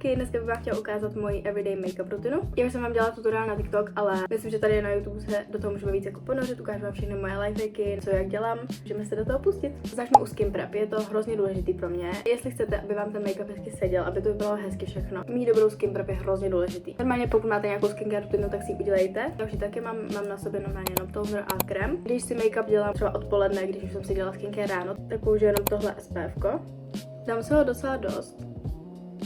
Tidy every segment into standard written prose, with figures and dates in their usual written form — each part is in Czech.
holky, dneska bych vám chtěla ukázat moji everyday makeup rutinu. Já už jsem vám dělala tutoriál na TikTok, ale myslím, že tady na YouTube se do toho můžeme víc jako ponořit, ukážu vám všechny moje lifehacky, co jak dělám, můžeme se do toho pustit. Začnu u skin prep, je to hrozně důležitý pro mě. Jestli chcete, aby vám ten makeup hezky seděl, aby to vypadalo hezky všechno, mít dobrou skin prep je hrozně důležitý. Normálně pokud máte nějakou skincare rutinu, tak si ji udělejte. Já už ji taky mám na sobě normálně jenom toner a krém. Když si make-up dělám třeba odpoledne, když už jsem si dělala skincare ráno, tak použiju jenom tohle SPF-ko. Dám se ho docela dost.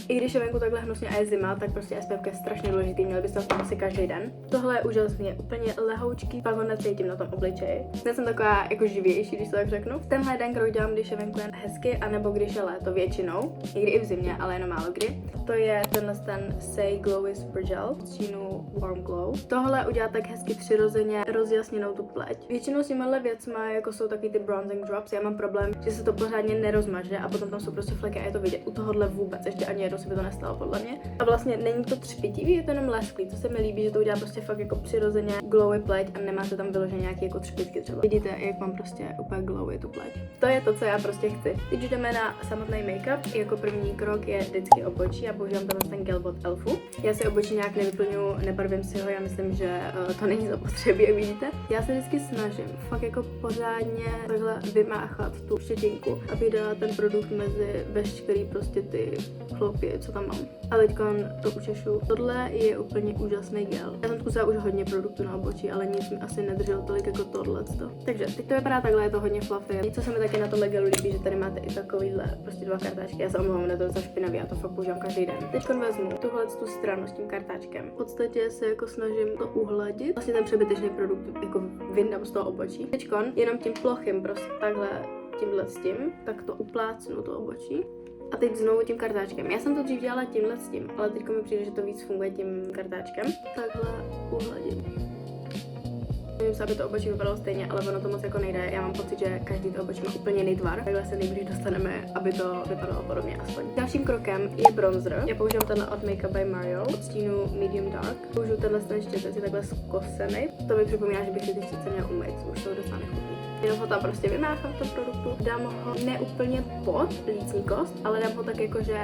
I když je venku takhle hnusně a je zima, tak prostě SPF je strašně důležitý, měli byste ho asi každý den. Tohle je úžasně úplně lehoučký, pak ho necítím na tom obličeji. Já jsem taková jako živější, když to tak řeknu. Tenhle jeden krok dělám, když je venku jen hezky, anebo když je léto většinou, někdy i v zimě, ale jenom málo kdy. To je ten Say Glowy Super Gel z čínu Warm Glow. Tohle udělá tak hezky přirozeně rozjasněnou tu pleť. Většinou s těmihle věcma, jako jsou takový ty bronzing drops, já mám problém, že se to pořádně nerozmaže a potom tam jsou prostě fleky a je to vidět. U tohohle vůbec, ještě ani jednou se by to nestalo podle mě. A vlastně není to třpitivý, je to jenom lesklý, to se mi líbí, že to udělá prostě fakt jako přirozeně glowy pleť a nemáte tam vyloženě nějaký jako třpitky třeba. Vidíte, jak mám prostě úplně glowy tu pleť. To je to, co já prostě chci. Teď už jdeme na samotný make-up. Jako první krok je vždycky obočí a používám ten gel od Elfu. Já si obočí nějak nevyplňuji, nebarvím si ho, já myslím, že to není zapotřebí, jak vidíte. Já se vždycky snažím fakt jako pořádně takhle vymáchat tu štětinku, aby dala ten produkt mezi veškerý prostě ty chlopy, co tam mám. A teďka to učešu. Tohle je úplně úžasný gel. Já jsem zkusila už hodně produktů na obočí, ale nic mi asi nedrželo tolik jako tohleto. Takže teď to vypadá takhle, je to hodně fluffy. Něco se mi taky na tomhle gelu líbí, že tady máte i takovýhle prostě dva kartáčky. Já se omlouvám, na to za špinavý, já to fakt používám každý den. Teď vezmu tuhle tu stranu s tím kartáčkem. V podstatě se jako snažím to uhladit. Vlastně ten přebytečný produkt jako vyndám z toho obočí. Teď jenom tím plochým prostě takhle tímhle s tím, tak to uplácnu to obočí. A teď znovu tím kartáčkem. Já jsem to dřív dělala tímhle s tím, ale teď mi přijde, že to víc funguje tím kartáčkem. Takhle uhladím. Nevím se, aby to obočí vypadalo stejně, ale ono to moc jako nejde. Já mám pocit, že každý to obočí má úplně jiný tvar. Takhle se nejblíž dostaneme, aby to vypadalo podobně aspoň. Dalším krokem je bronzer. Já používám tenhle od Makeup by Mario od stínu Medium Dark. Použiju tenhle štětec, je takhle zkosený. To mi připomíná, že bych si ty štětce měla umýt, už to docela nechutný. Jenom ho tam prostě vymáchám v tom produktu. Dám ho neúplně pod lícní kost, ale dám ho tak jakože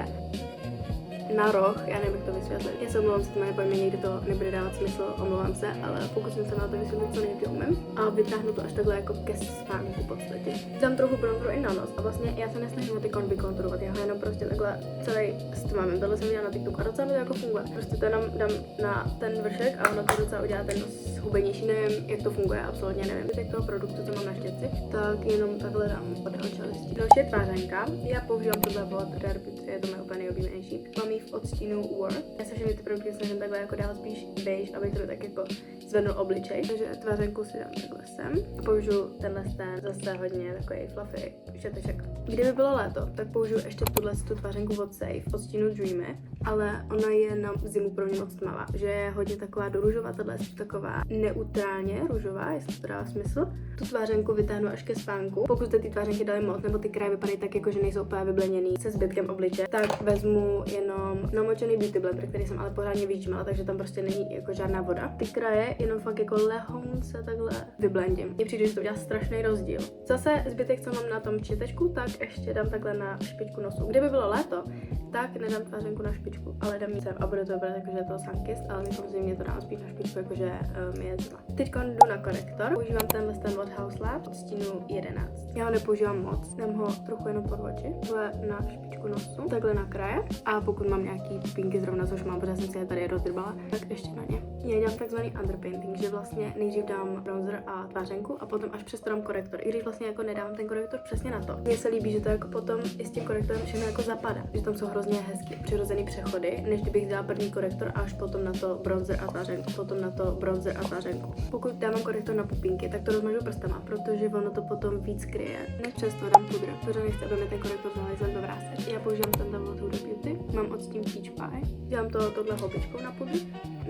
na roh, já nevím, jak to vysvětlit. Já se omlouvám, že to moje pojmy, někdy to nebude dávat smysl, omlouvám se, ale pokusím se na to vysvětlit, co nejvíc umím. A vytáhnu to až takhle jako ke spánku v podstatě. Dám trochu bronzeru i na nos a vlastně já se nesnažím ho ty vykonturovat, já ho jenom prostě takhle celý stmavím. Tohle jsem dělala na TikToku a docela to jako funguje. Prostě to jenom dám na ten vršek a ono to docela udělá ten nos hubenější, nevím, jak to funguje, absolutně nevím. Z toho produktu, co mám na štětci, tak jenom takhle dám pod jeho čelistí. Další je tvářenka. Já používám tohle od Rare Beauty, je to moje úplně nejoblíbenější. Mám ji v odstínu Work. Já se všechny ty produkty snažím takhle jako dát spíš beige, aby to tak jako zvednul obličej. Takže tvářenku si dám takhle sem. A použiju tenhle zase hodně takový fluffy štěteček. Kdyby bylo léto, tak použiju ještě tu tvářenku od Safe, od stínu Dreamy, ale ona je na zimu pro mě moc tmavá, že je hodně taková do růžová, tahle je taková neutrálně růžová, jestli to dává smysl. Tu tvářenku vytáhnu až ke spánku. Pokud jste ty tvářenky dali moc, nebo ty kraje vypadají tak, jako že nejsou úplně vybleněný se zbytkem obliče, tak vezmu jenom namočený beauty blender, který jsem ale pořádně vyžmala, takže tam prostě není jako žádná voda. Ty kraje jenom fakt jako lehounce takhle vyblendím. Mně přijde, že to udělá strašný rozdíl. Zase zbytek, co mám na tom četečku, tak ještě dám takhle na špičku nosu. Kdyby bylo léto, tak nedám tvářenku na špičku, ale dám ji sem a bude to vypadat jako, že je to sunkist, ale my samozřejmě to dám spíš na špičku, jakože mi je zima. Teď jdu na korektor. Používám tenhle od House Lab od stínu 11. Já ho nepoužívám moc, dám ho trochu jenom pod oči, takhle na špičku nosu, takhle na kraje a pokud mám nějaký pinky zrovna, což mám, protože jsem si je tady rozdrbala, tak ještě na ně. Já dělám takzvaný underpainting, že vlastně nejdřív dám bronzer a tvářenku a potom až přesto dám korektor. I když vlastně jako nedám ten korektor přesně na to. Mně se líbí, že to jako potom i s tím korektorem všechno jako zapadá, že tam jsou hrozně hezky přirozený přechody, než kdybych dala první korektor a až potom na to bronzer a tvářenku, potom na to bronzer a tvářenku. Pokud dávám korektor na pupínky, tak to rozmažu prstama, protože ono to potom víc kryje. Než přesto dám pudr, protože nechci, aby mi ten korektor zalezl do vrásek. Já používám ten od Huda Beauty, mám od Steam Peach Pie. Dělám tohle houbičkou na pudr,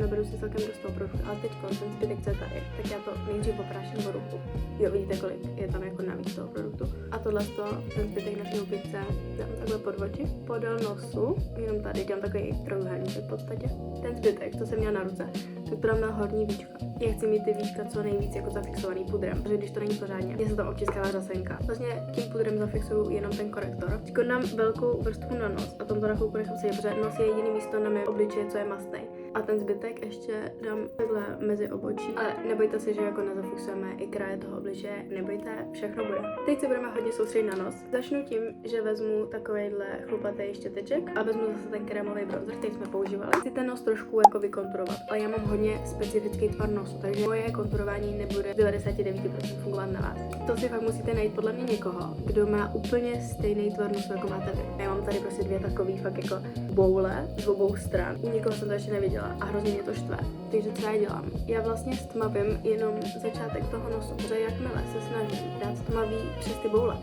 naberu si celkem dost toho produktu, ale teď ten zbytek, co je tady, tak já to nejdřív opráším do ruku. Jo, vidíte, kolik je tam jako navíc toho produktu. A ten zbytek na té houbičce dám takhle pod oči, podél nosu, jenom tady dělám takový trojuhelníček v podstatě. Ten zbytek, co jsem měla na ruce, tak to dám na horní víčka. Já chci mít ty víčka co nejvíc jako zafixovaný pudrem, protože když to není pořádně, mě se tam obtiskává řasenka. Vlastně tím pudrem zafixuju jenom ten korektor. Teď dám velkou vrstvu na nos a tam to na chvilku nechám se, protože protože nos je jediný místo na mém obličeji, co je mastný. A ten zbytek ještě dám takhle mezi obočí. Ale nebojte se, že jako nezafixujeme i kraje toho obličeje, nebojte, všechno bude. Teď se budeme hodně soustředit na nos. Začnu tím, že vezmu takovejhle chlupatý štěteček a vezmu zase ten krémový bronzer, který jsme používali. Chci ten nos trošku jako vykonturovat, ale já mám hodně specifický tvar nosu, takže moje konturování nebude 99% fungovat na vás. To si fakt musíte najít podle mě někoho, kdo má úplně stejný tvar nosu, jako máte vy. Já mám tady prostě dvě takový fakt jako boule z obou stran. U nikoho jsem to ještě neviděla a hrozně mě to štve. Takže co já dělám? Já vlastně stmavím jenom začátek toho nosu, protože jakmile se snažím dát stmavý přes ty boule,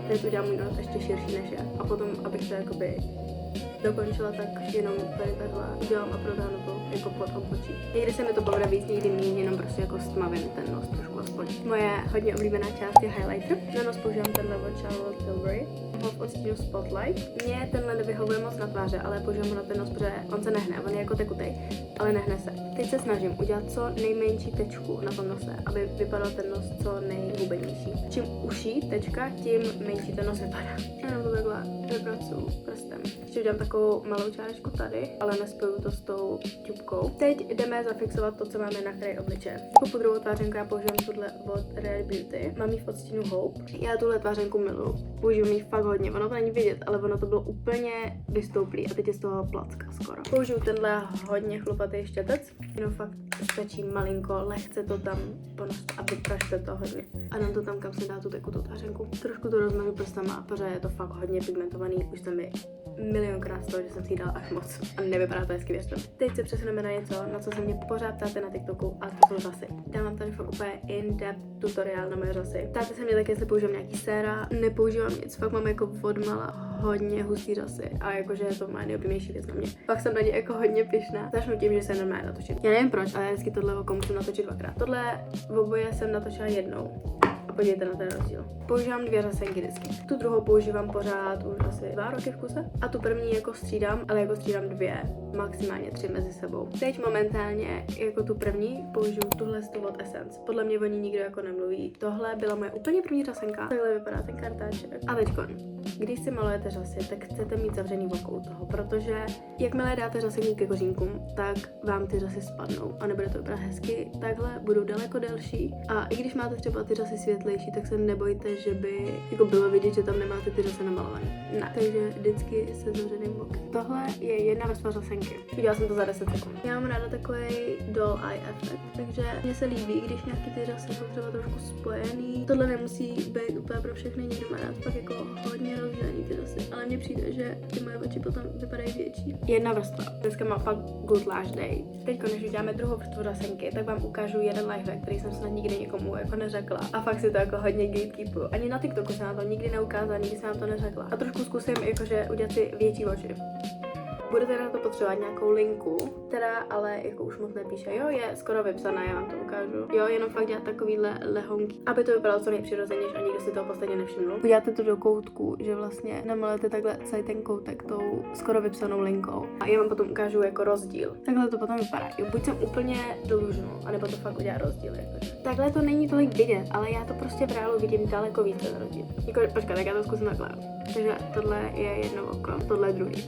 teď udělám můj nos ještě širší než je. A potom, abych to jakoby dokončila, tak jenom tady takhle udělám a protáhnu to jako pod obočí. Někdy se mi to povede víc, někdy méně, jenom prostě jako stmavím ten nos trošku aspoň. Moje hodně oblíbená část je highlighter. Na nos používám tenhle od Charlotte Tilbury v odstínu Spotlight. Mně tenhle nevyhovuje moc na tváře, ale používám ho na ten nos, protože on se nehne, on je jako tekutej, ale nehne se. Teď se snažím udělat co nejmenší tečku na tom nose, aby vypadal ten nos co nejhubenější. Čím uší tečka, tím menší ten nos vypadá. Jenom to takhle vypracuju prstem. Ještě udělám takovou malou čárečku tady, ale nespoju to s tou ťupkou. Teď jdeme zafixovat to, co máme na kraji obličeje. Jako pudrovou tvářenku já používám tuhle od Rare Beauty. Mám ji v odstínu Hope. Já tuhle tvářenku miluju. Používám ji fakt hodně. Ono to není vidět, ale ono to bylo úplně vystouplý a teď je z toho placka skoro. Použiju tenhle hodně chlupatý štětec. Jenom fakt stačí malinko, lehce to tam ponosit a vyprašte to hodně. A dám to tam, kam se dá tu tekutou tvářenku. Trošku to rozmažu prstama, protože je to fakt hodně pigmentovaný. Už jsem mi milionkrát z toho, že jsem si ji dala až moc a nevypadá to hezky, věřte. Teď se přesuneme na něco, na co se mě pořád ptáte na TikToku, a to jsou řasy. Dávám tady fakt úplně in-depth tutoriál na moje řasy. Ptáte se mě taky, jestli používám nějaký séra, nepoužívám nic, fakt mám jako odmala hodně hustý řasy a jakože je to moje nejoblíbenější věc na mě. Pak jsem na ně jako hodně pyšná. Začnu tím, že se normálně natočím. Já nevím proč, ale vždycky tohle oko musím natočit dvakrát. Tohle v oboje jsem natočila jednou. A podívejte na ten rozdíl. Používám dvě řasenky vždycky. Tu druhou používám pořád už asi 2 roky v kuse. A tu první jako střídám, ale jako střídám 2, maximálně 3 mezi sebou. Teď momentálně jako tu první použiju tuhle od Essence. Podle mě o ní nikdo jako nemluví. Tohle byla moje úplně první řasenka. Takhle vypadá ten kartáček. A teďkon, když si malujete řasy, tak chcete mít zavřený oko u toho, protože jakmile dáte řasenku ke kořínkům, tak vám ty řasy spadnou a nebude to vypadat hezky. Takhle budou daleko delší. A i když máte třeba ty řasy světlejší, tak se nebojte, že by jako bylo vidět, že tam nemáte ty řasy namalované. Ne. Takže vždycky se zavřeným okem. Tohle je jedna vrstva řasenky. Udělala jsem to za 10 sekund. Já mám ráda takový doll eye efekt, takže mně se líbí, když nějaký ty řasy jsou třeba trošku spojený. Tohle nemusí být úplně pro všechny, někdo má rád pak jako hodně rozdělený ty řasy, ale mně přijde, že ty moje oči potom vypadají větší. Jedna vrstva. Dneska má fakt good lash day. Teď, než uděláme druhou vrstvu řasenky, tak vám ukážu jeden lifehack, který jsem snad nikdy někomu jako neřekla. A fakt si to jako hodně gatekeepu. Ani na TikToku jsem nám to nikdy neukázala, nikdy jsem nám to neřekla. A trošku zkusím jakože udělat si větší oči. Budete na to potřebovat nějakou linku, která ale jako už moc nepíše. Jo, je skoro vypsaná, já vám to ukážu. Jo, jenom fakt dělat takovýhle lehonky, aby to vypadalo co nejpřirozenější a nikdo si toho posledně nevšimnul. Uděláte to do koutku, že vlastně namalujete takhle celý ten koutek tou skoro vypsanou linkou. A já vám potom ukážu jako rozdíl. Takhle to potom vypadá. Jo, buď jsem úplně delusional, anebo to fakt udělá rozdíl. Jakože. Takhle to není tolik vidět, ale já to prostě v reálu vidím daleko víc ten rozdíl. Jako, počkat, tak já to zkusím takhle. Takže tohle je jedno oko, tohle je druhý.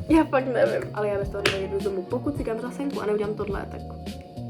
Já fakt nevím, ale já bez toho nevyjdu z domu. Pokud si dám řasenku a neudělám tohle, tak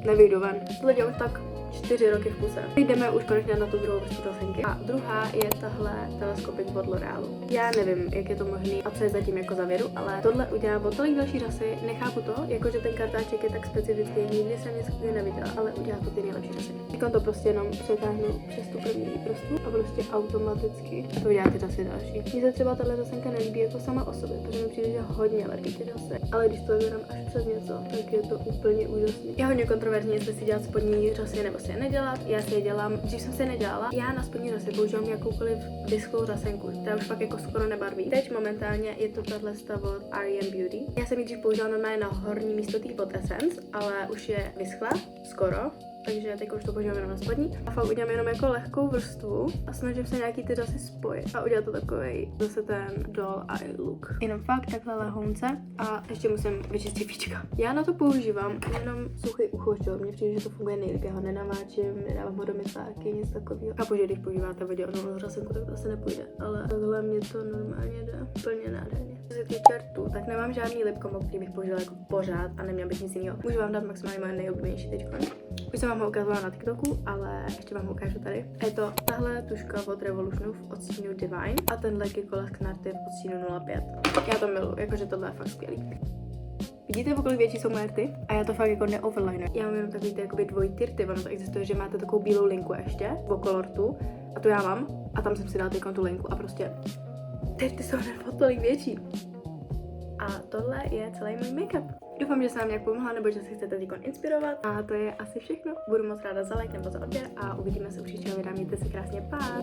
nevyjdu ven. Tohle dělám už tak 4 roky v kuse. Teď jdeme už konečně na tu druhou vrstvu řasenky. A druhá je tahle teleskopik od L'Orealu. Já nevím, jak je to možný a co je zatím jako za vědu, ale tohle udělá o tolik další řasy. Nechápu to, jakože ten kartáček je tak specifický, nikdy jsem nic neviděla, ale udělá to ty nejlepší řasy. Teď to prostě jenom přetáhnu přes tu první vrstvu a prostě automaticky to udělá ty řasy další. Mně se třeba tahle řasenka nelíbí jako sama o sobě, protože mi přijde, že hodně lepší ty řasy. Ale když to dám až přes něco, tak je to úplně úžasné. Je hodně kontroverzní, jestli si dělat spodní řasy nebo si je nedělat. Já si je dělám, když jsem si nedělala, já na spodní řasy používám jakoukoliv vyschlou řasenku, která už fakt jako skoro nebarví. Teď momentálně je to tahle stav od R.E.M. Beauty. Já jsem ji dřív používala normálně na horní místo tý od Essence, ale už je vyschla skoro. takže teď už to používám jenom na spodní. A fakt udělám jenom jako lehkou vrstvu a snažím se nějaký ty řasy spojit a udělat to takovej zase ten doll eye look. Jenom fakt takhle lehonce a ještě musím vyčistit víčka. Já na to používám jenom suchý uchošťov, mně přijde, že to funguje nejlíp, já ho nenamáčím, nedávám ho do mysláky, nic takového. Chápu, že když používáte voděnou řasenku, tak to asi nepůjde, ale takhle mě to normálně jde úplně nádherně. Co se týče rtů, tak nemám žádný lip combo, který bych použila jako pořád a neměl bych nic jiného. Můžu vám dát maximálně moje nejoblíbenější teďko. Už jsem vám ho ukazovala na TikToku, ale ještě vám ho ukážu tady. Je to tahle tuška od Revolutionu v odstínu Divine a tenhle Kikola Knarty v odstínu 05. Já to miluji, jakože tohle je fakt skvělý. Vidíte, kolik větší jsou moje rty? A já to fakt jako neoverlinuji. Já mám jenom takový ty jakoby dvojitý rty, ono to existuje, že máte takovou bílou linku ještě okolo rtu a tu já mám a tam jsem si dala tu linku a prostě ty rty jsou hned o tolik větší. A tohle je celý můj make-up. Doufám, že jsem vám nějak pomohla, nebo že se chcete teďkon inspirovat. A to je asi všechno. Budu moc ráda za like nebo za odběr a uvidíme se u příštího videa. Mějte se krásně, pá!